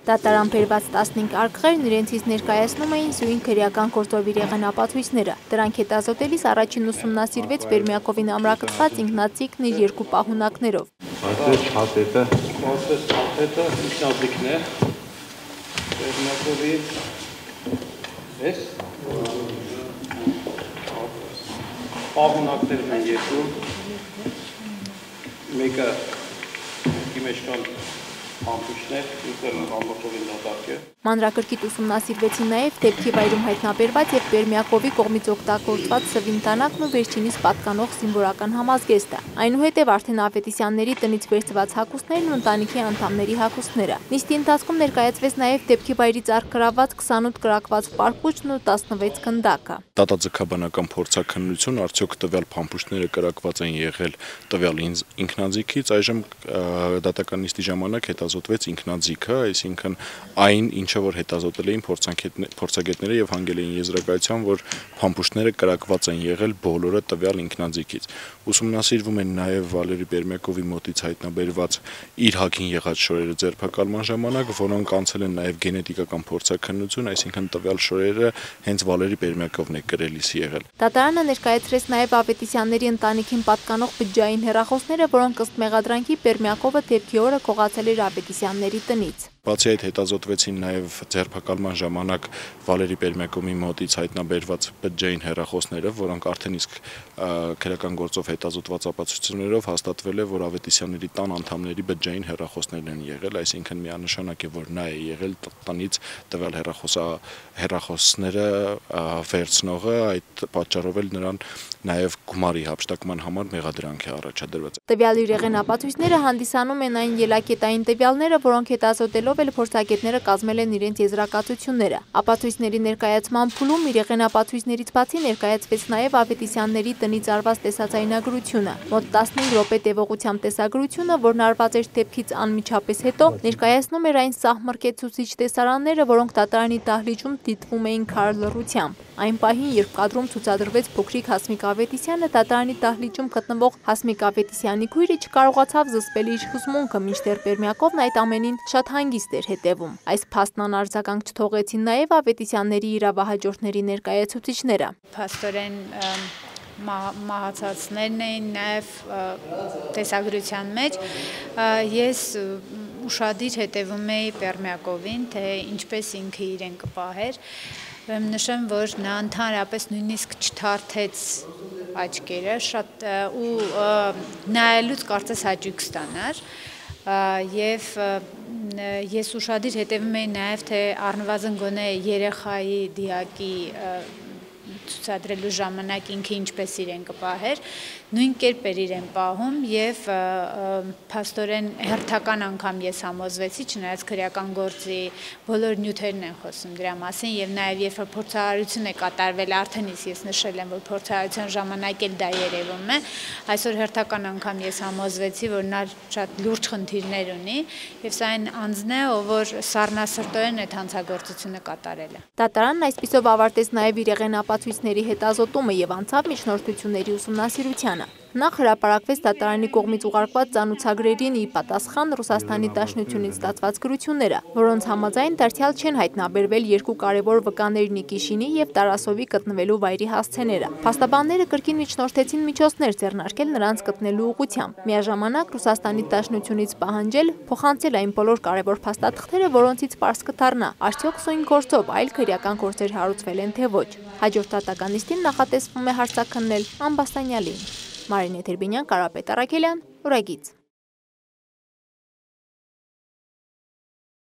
Դատարան բերված 15 արկղերն իրենցից ներկայացնում էին սույն քրեական գործով իրեղեն ապացույցները։ Դրանք հետազոտելիս առաջին ուսումնասիրվեց Բերմյակովին ամրակցված ինքնաձիգն իր երկու պահունակներով։ Այս փաթեթը ինքնաձիգն է։ Բերմյակովի էս պահունակներն են երկու։ Մեկը մեջ կան ամբուշներ, ինքն ամբողջովին դատարկ է։ Մանրակրկիտ ուսումնասիրվեցին նաև դեպքի վայրում հայտնաբերված եւ Բերմյակովի կողմից օգտագործված սվինտանակն ու վերջինիս պատկանող զինվորական համազգեստը։ Այնուհետև արդեն Ավետիսյանների տնից վերցված հագուստներն ու ընտանիքի անդամների հագուստները։ Նիստի ընթացքում ներկայացվեց նաև դեպքի վայրից արգրաված 28 կրակված պարպուճն ու 16 գնդակը։ Դատաձգաբանական փորձաքննություն, արդյոք տվյալ փամփուշտները կրակված են եղել տվյալ ինքնաձիգից, այժմ դատական նիստի ժամանակ հետազոտվեց ինքնաձիգը, այսինքն այն, ինչը որ հետազոտել էին փորձագետները եւ հանգել էին եզրակացության, որ փամփուշտները կրակված են եղել բոլորը տվյալ ինքնաձիգից։ Ուսումնասիրվում են նաև Վալերի Բերմյակովի մոտից հայտնաբերված իր հագին եղած շորերը ձերբակալման ժամանակ, որոնք անցել են նաև գենետիկական փորձաքննություն, այսինքն տվյալ շորերը հենց Վալերի Բերմյակովն է կրելիս եղել։ Դատարանը ներկայացրեց նաև Ավետիսյանների ընտանիքին պատկանող բջջային հեռախոսները, որոնք ըստ մեղադրանքի Բերմյակովը դեպքի օրը քողացել էր Ավետիսյանների տնից։ Բացի այդ հետազոտվեցին նաև ձերբակալման ժամանակ Վալերի Բերմյակովի մոտից հայտնաբերված բջջային հեռախոսները, որոնք արդեն իսկ քրեական գործով հետազոտված ապացույցներով հաստատվել է, որ Ավետիսյանների տան անդամների բջջային հեռախոսներն են եղել, այսինքն միանշանակ է, որ նա է եղել տնից տվյալ հեռախոսները վերցնողը, այդ պատճառով էլ նրան նաև գումարի հափշտակման համար մեղադրանք է առաջադրված։ Տվյալ իրեղեն ապացույցները հանդիսանում են այն ելակետային տվյալները, որոնք հետազոտելով էլ փորձագետները կազմել են իրենց եզրակացությունները։ Ապացույցների ներկայացման փուլում իրեղեն ապացույցներից բացի ներկայացվեց նաև Ավետիսյանների տնից արված տեսածայնագրությունը։ Մոտ 15 րոպե տևողությամբ տեսագրությունը, որն արված էր դեպքից անմիջապես հետո, ներկայացնում էր այն սահմռկեցուցիչ տեսարանները, որոնք դատարանի դահլիճում դիտվում էին քար լռությամբ։ Այն պահին, երբ կադրում ցուցադրվեց փոքրիկ Հասմիկ Ավետիսյանը, դատարանի դահլիճում գտնվող Հասմիկ Ավետիսյանի քույրը չկարողացավ զսպել իր հուզմունքը, մինչդեռ Բերմյակովն այդ ամենին շատ հանգիստ էր հետևում։ Այս փաստն անարձագանք չթողեցին նաև Ավետիսյանների իրավահաջորդների ներկայացուցիչները։ Փաստորեն մահացածներն էին նաև տեսագրության մեջ։ Ես ուշադիր հետևում էի Բերմյակովին, թե ինչպես ինքը իրեն կպահեր։ Նշեմ, որ նա ընդհանրապես նույնիսկ չթարթեց աչքերը, շատ ու նայելուց կարծես հաճույք ստանար, եւ ես ուշադիր հետևում էի նաև, թե առնվազն գոնե երեխայի դիակի ցուցադրելու ժամանակ ինքը ինչպես իրեն կպահեր, նույն կերպ էր իրեն պահում եւ փաստորեն հերթական անգամ ես համոզվեցի, չնայած քրեական գործի բոլոր նյութերն են խոսում դրա մասին եւ նաեւ երբ որ փորձարարություն է կատարվել, արդեն ես նշել եմ, որ փորձարարության ժամանակ էլ դա երևում է, այսօր հերթական անգամ ես համոզվեցի, որ նա շատ լուրջ խնդիրներ ունի եւ սա այն անձն է, ով որ սառնասրտորեն այդ հանցագործությունը կատարել է։ Դատարանն այսպիսով ավարտեց նաև իրեղեն ապացույցների հետազոտումը եւ անցավ միջնորդությունների ուսումնասիրությանը։ Նախ հրապարակվեց դատարանի կողմից ուղարկված ծանուցագրերին ի պատասխան Ռուսաստանի Դաշնությունից ստացված գրությունները, որոնց համաձայն դարձյալ չեն հայտնաբերվել երկու կարևոր վկաներ Նիկիշինի եւ Տարասովի գտնվելու վայրի հասցեները։ Փաստաբանները կրկին միջնորդեցին միջոցներ ձեռնարկել նրանց գտնելու ուղղությամբ։ Միաժամանակ Ռուսաստանի Դաշնությունից պահանջել փոխանցել այն բոլոր կարևոր փաստաթղթերը, որոնցից պարզ կդառնա, արդյոք սույն գործով այլ քրեական գործեր հարուցվել են թե ոչ։ Հաջորդ դատական նիստին նախատեսվում է հարցաքննել Ամբաստանյալին։ Մարինե Թերբինյան, Կարապետ Առաքելյան, Ուրագից։